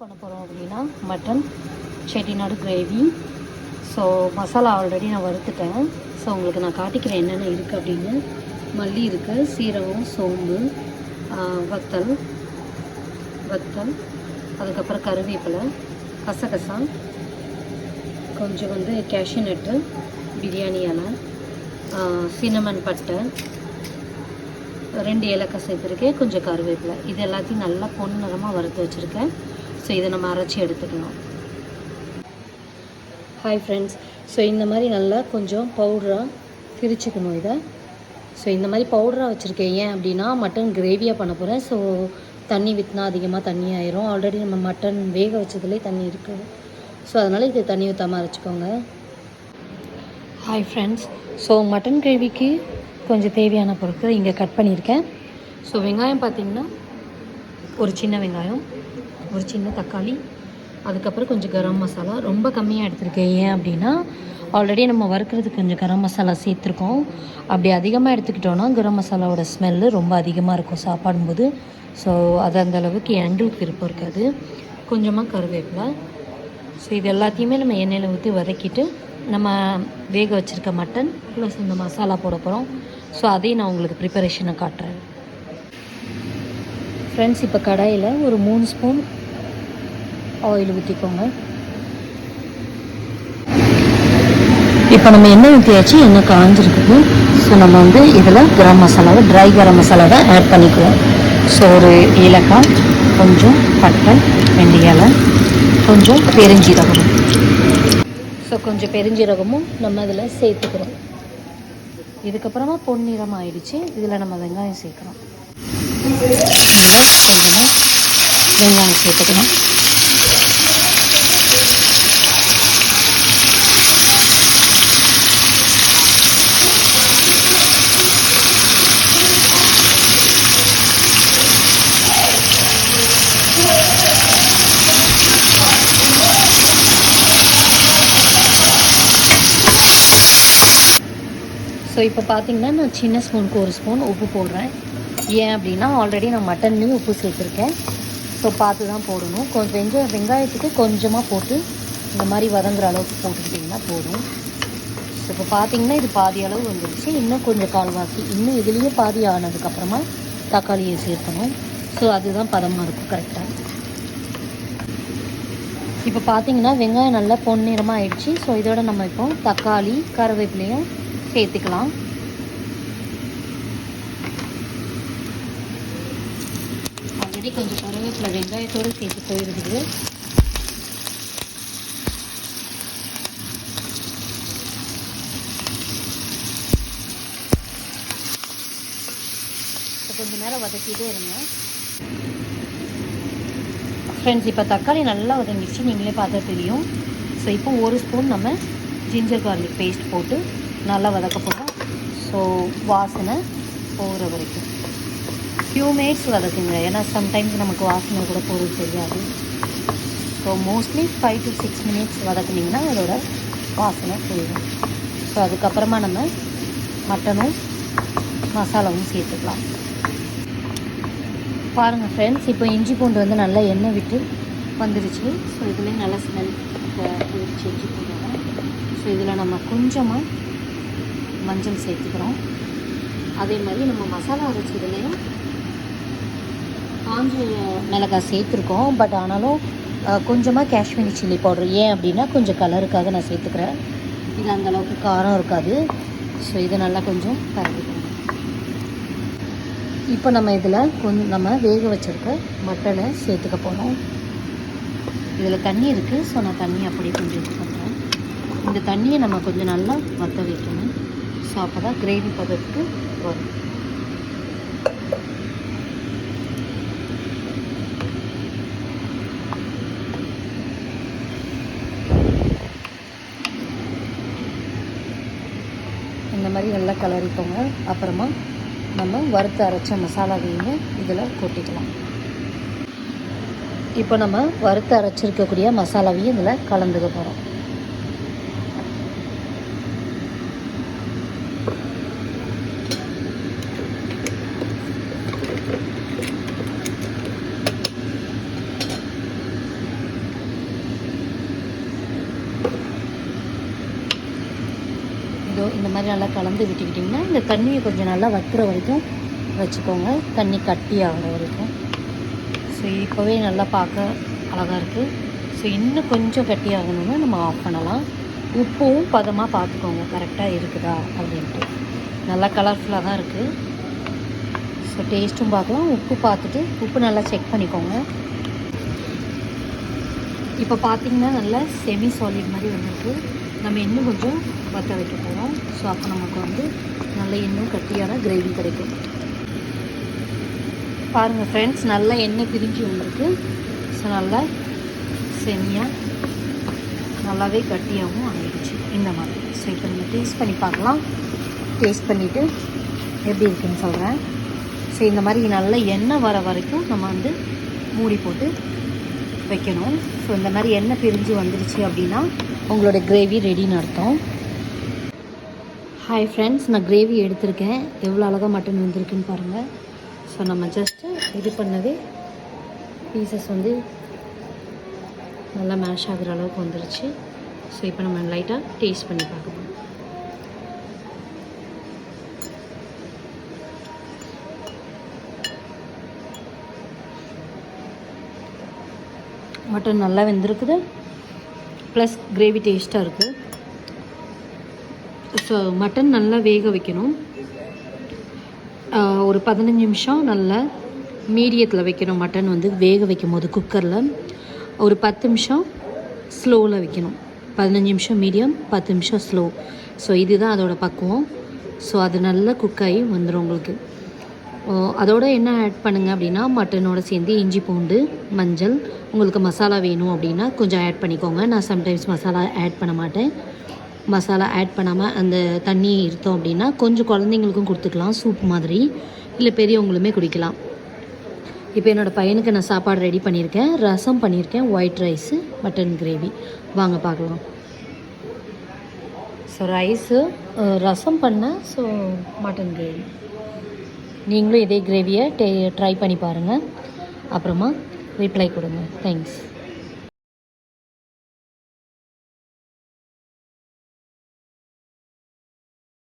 பண்ண போகிறோம் அப்படின்னா mutton Chettinad gravy. So masala already நான் வறுத்துட்டேன். ஸோ உங்களுக்கு நான் காட்டிக்கிறேன் என்னென்ன இருக்குது அப்படின்னு. மல்லி இருக்குது, சீரகம், சோம்பு, வத்தல், அதுக்கப்புறம் கருவேப்பிலை, கசகசா, கொஞ்சம் கேஷ்யூ நட்டு, பிரியாணி இலை, சின்னமன் பட்டை, 2 ஏலக்காய் சேர்த்துருக்கேன், கொஞ்சம் கருவேப்பிலை. இது எல்லாத்தையும் நல்லா பொன்னிறமாக வறுத்து வச்சுருக்கேன். ஸோ இதை நம்ம அரைச்சி எடுத்துக்கலாம். ஹாய் ஃப்ரெண்ட்ஸ், ஸோ இந்த மாதிரி நல்லா கொஞ்சம் பவுடராக திரிச்சுக்கணும் இதை. ஸோ இந்த மாதிரி பவுடராக வச்சுருக்கேன். ஏன் அப்படின்னா மட்டன் கிரேவியாக பண்ண போகிறேன். ஸோ தண்ணி விற்றுனா அதிகமாக தண்ணி ஆயிரும். ஆல்ரெடி நம்ம மட்டன் வேக வச்சதுலேயே தண்ணி இருக்குது. ஸோ அதனால் இது தண்ணி ஊற்றாமல் அரைச்சிக்கோங்க. ஹாய் ஃப்ரெண்ட்ஸ், ஸோ மட்டன் கிரேவிக்கு கொஞ்சம் தேவையான பொருட்கள் இங்கே கட் பண்ணியிருக்கேன். ஸோ வெங்காயம் பார்த்திங்கன்னா ஒரு சின்ன வெங்காயம், ஒரு சின்ன தக்காளி, அதுக்கப்புறம் கொஞ்சம் கரம் மசாலா. ரொம்ப கம்மியாக எடுத்திருக்கேன். ஏன் அப்படின்னா ஆல்ரெடி நம்ம வறுக்கிறதுக்கு கொஞ்சம் கரம் மசாலா சேர்த்துருக்கோம். அப்படி அதிகமாக எடுத்துக்கிட்டோன்னா கரம் மசாலாவோட ஸ்மெல்லு ரொம்ப அதிகமாக இருக்கும் சாப்பாடும்போது. ஸோ அது அந்தளவுக்கு எங்களுக்கு விருப்பம் இருக்காது. கொஞ்சமாக கருவேப்பிலை. ஸோ இது எல்லாத்தையுமே நம்ம எண்ணெயில் ஊற்றி வதக்கிட்டு நம்ம வேக வச்சுருக்க மட்டன் ப்ளஸ் இந்த மசாலா போட போகிறோம். ஸோ அதையும் நான் உங்களுக்கு ப்ரிப்பரேஷனை காட்டுறேன். ஃப்ரெண்ட்ஸ், இப்போ கடாயில் ஒரு 3 ஸ்பூன் ஆயில் ஊற்றிக்கோங்க. இப்போ நம்ம எண்ணெய் ஊற்றியாச்சு, எண்ணெய் காஞ்சிருக்குது. ஸோ நம்ம இதில் கரம் மசாலாவை, ட்ரை கரம் மசாலாவை ஆட் பண்ணிக்குவோம். ஸோ ஒரு ஏலக்காய், கொஞ்சம் பட்டை, 2 இலை, கொஞ்சம் பெருஞ்சீரகம். ஸோ கொஞ்சம் பெருஞ்சீரகமும் நம்ம இதில் சேர்த்துக்கிறோம். இதுக்கப்புறமா பொன்னிறம் ஆயிடுச்சு. இதில் நம்ம வெங்காயம் சேர்க்குறோம். கொஞ்சமாக வெங்காயம் சேர்த்துக்கணும். ஸோ இப்போ பார்த்திங்கன்னா நான் சின்ன ஸ்பூனுக்கு 1 ஸ்பூன் உப்பு போடுறேன். ஏன் அப்படின்னா ஆல்ரெடி நான் மட்டன்லேயும் உப்பு சேர்த்துருக்கேன். ஸோ பார்த்து தான் போடணும். கொஞ்சம் வெங்காயத்துக்கு கொஞ்சமாக போட்டு இந்த மாதிரி வதங்குற அளவுக்கு போட்டுக்கிட்டிங்கன்னா போதும். ஸோ இப்போ பார்த்திங்கன்னா இது பாதி அளவு வந்துடுச்சு. இன்னும் கொஞ்சம் கால்வாசி, இன்னும் இதுலேயே பாதி ஆனதுக்கப்புறமா தக்காளியை சேர்க்கணும். ஸோ அதுதான் பதமாக இருக்கும் கரெக்டாக. இப்போ பார்த்திங்கன்னா வெங்காயம் நல்லா பொன்னிறமாக ஆயிடுச்சு. ஸோ இதோட நம்ம இப்போ தக்காளி, கருவேப்பிலையும் சேர்த்துக்கலாம். ஆல்ரெடி கொஞ்சம் கருவேப்பிலை வெங்காயத்தோடு சேர்த்து போயிருக்குது. கொஞ்சம் நேரம் வதக்கிட்டே இருங்க ஃப்ரெண்ட்ஸ். இப்போ தக்காளி நல்லா வதங்கிடுச்சு, நீங்களே பார்த்தா தெரியும். ஸோ இப்போ 1 ஸ்பூன் நம்ம ஜிஞ்சர் கார்லிக் பேஸ்ட் போட்டு நல்லா வதக்க போகிறோம். ஸோ வாசனை போகிற வரைக்கும் ஃபியூ மினிட்ஸ் வதக்குங்க. ஏன்னா சம்டைம்ஸ் நமக்கு வாசனை கூட போகிறது தெரியாது. ஸோ மோஸ்ட்லி 5 to 6 மினிட்ஸ் வதக்குனிங்கன்னா அதோட வாசனை போயிடும். ஸோ அதுக்கப்புறமா நம்ம மட்டனும் மசாலாவும் சேர்த்துக்கலாம். பாருங்கள் ஃப்ரெண்ட்ஸ், இப்போ இஞ்சி பூண்டு நல்லா எண்ணெய் விட்டு வந்துடுச்சு. ஸோ இதுலேயும் நல்லா ஸ்மெல் போயிடுச்சு இஞ்சி பூண்டு. ஸோ இதில் நம்ம கொஞ்சமாக மஞ்சள் சேர்த்துக்கிறோம். அதே மாதிரி நம்ம மசாலா அரைச்சதுலேயும் காஞ்ச மிளகாய் சேர்த்துருக்கோம். பட் ஆனாலும் கொஞ்சமாக காஷ்மீரி சில்லி பவுடர். ஏன் அப்படின்னா கொஞ்சம் கலருக்காக நான் சேர்த்துக்கிறேன். இது அந்தளவுக்கு காரம் இருக்காது. ஸோ இதை நல்லா கொஞ்சம் பரப்பிக்கணும். இப்போ நம்ம இதில் நம்ம வேக வச்சுருக்க மட்டனை சேர்த்துக்க போகிறோம். இதில் தண்ணி இருக்குது. ஸோ நான் தண்ணி அப்படியே கொஞ்சம் இது பண்ணுறேன். இந்த தண்ணியை நம்ம கொஞ்சம் நல்லா வற்ற வைக்கணும். ஸோ அப்போ தான் கிரேவி பதத்துக்கு வரும். இந்த மாதிரி நல்லா கிளறிக்கோங்க. அப்புறமா நம்ம வறுத்து அரைச்ச மசாலாவையுமே இதில் கொட்டிக்கலாம். இப்போ நம்ம வறுத்து அரைச்சிருக்கக்கூடிய மசாலாவையும் இதில் கலந்துக்க போகிறோம். இந்த மாதிரி நல்லா கலந்து விட்டுக்கிட்டிங்கன்னா இந்த தண்ணியை கொஞ்சம் நல்லா வற்றுற வரைக்கும் வச்சுக்கோங்க, தண்ணி கட்டி ஆகிற வரைக்கும். ஸோ இப்போவே நல்லா பார்க்க அழகாக இருக்குது. ஸோ இன்னும் கொஞ்சம் கட்டி ஆகணும்னா நம்ம ஆஃப் பண்ணலாம். உப்பும் பதமாக பார்த்துக்கோங்க கரெக்டாக இருக்குதா அப்படின்ட்டு. நல்லா கலர்ஃபுல்லாக தான் இருக்குது. ஸோ டேஸ்ட்டும் பார்க்கலாம், உப்பு பார்த்துட்டு உப்பு நல்லா செக் பண்ணிக்கோங்க. இப்போ பார்த்திங்கன்னா நல்லா செமி சாலிட் மாதிரி வந்துருக்கு. நம்ம இன்னும் கொஞ்சம் வற்ற வைக்க போகிறோம். ஸோ அப்போ நமக்கு வந்து நல்ல இன்னும் கட்டியான கிரேவி கிடைக்கும். பாருங்கள் ஃப்ரெண்ட்ஸ், நல்லா எண்ணெய் பிரிஞ்சு வந்திருக்கு. ஸோ நல்லா செம்மியாக நல்லாவே கட்டியாகவும் ஆகிடுச்சு இந்த மாதிரி. ஸோ இப்போ நம்ம டேஸ்ட் பண்ணி பார்க்கலாம். டேஸ்ட் பண்ணிவிட்டு எப்படி இருக்குன்னு சொல்கிறேன். ஸோ இந்த மாதிரி நல்ல எண்ணெய் வர வரைக்கும் நம்ம வந்து மூடி போட்டு வைக்கணும். ஸோ இந்த மாதிரி எண்ணெய் பிரிஞ்சு வந்துடுச்சு அப்படின்னா உங்களோட கிரேவி ரெடின்னு அர்த்தம். ஹாய் ஃப்ரெண்ட்ஸ், நான் கிரேவி எடுத்திருக்கேன். எவ்வளோ அழகாக மட்டன் வந்திருக்குன்னு பாருங்கள். ஸோ நம்ம ஜஸ்ட்டு இது பண்ணதே பீசஸ் வந்து நல்லா மேஷ் ஆகிற அளவுக்கு வந்துருச்சு. ஸோ இப்போ நம்ம லைட்டாக டேஸ்ட் பண்ணி பார்க்கலாம். மட்டன் நல்லா வெந்திருக்குது, ப்ளஸ் கிரேவி டேஸ்ட்டாக இருக்குது. ஸோ மட்டன் நல்லா வேக வைக்கணும். ஒரு 15 நிமிஷம் நல்லா மீடியத்தில் வைக்கணும். மட்டன் வந்து வேக வைக்கும் போது குக்கரில் ஒரு 10 நிமிஷம் ஸ்லோவில் வைக்கணும். 15 நிமிஷம் மீடியம், 10 நிமிஷம் ஸ்லோ. ஸோ இதுதான் அதோட பக்குவம். ஸோ அது நல்லா குக் ஆகி வந்துடும் உங்களுக்கு. அதோட என்ன ஆட் பண்ணுங்கள் அப்படின்னா மட்டனோட சேர்ந்து இஞ்சி பூண்டு மஞ்சள், உங்களுக்கு மசாலா வேணும் அப்படின்னா கொஞ்சம் ஆட் பண்ணிக்கோங்க. நான் சம்டைம்ஸ் மசாலா ஆட் பண்ண மாட்டேன். மசாலா ஆட் பண்ணாமல் அந்த தண்ணி இருந்தோம் அப்படின்னா கொஞ்சம் குழந்தைங்களுக்கும் கொடுத்துக்கலாம், சூப் மாதிரி, இல்லை பெரியவங்களுமே குடிக்கலாம். இப்போ என்னோடய பையனுக்கு நான் சாப்பாடு ரெடி பண்ணியிருக்கேன். ரசம் பண்ணியிருக்கேன், ஒயிட் ரைஸு, மட்டன் கிரேவி. வாங்க பார்க்கலாம். ஸோ ரைஸு, ரசம் பண்ணேன். So mutton gravy. நீங்களும் இதே கிரேவியை ட்ரை பண்ணி பாருங்கள். அப்புறமா ரிப்ளை கொடுங்க. தேங்க்ஸ்.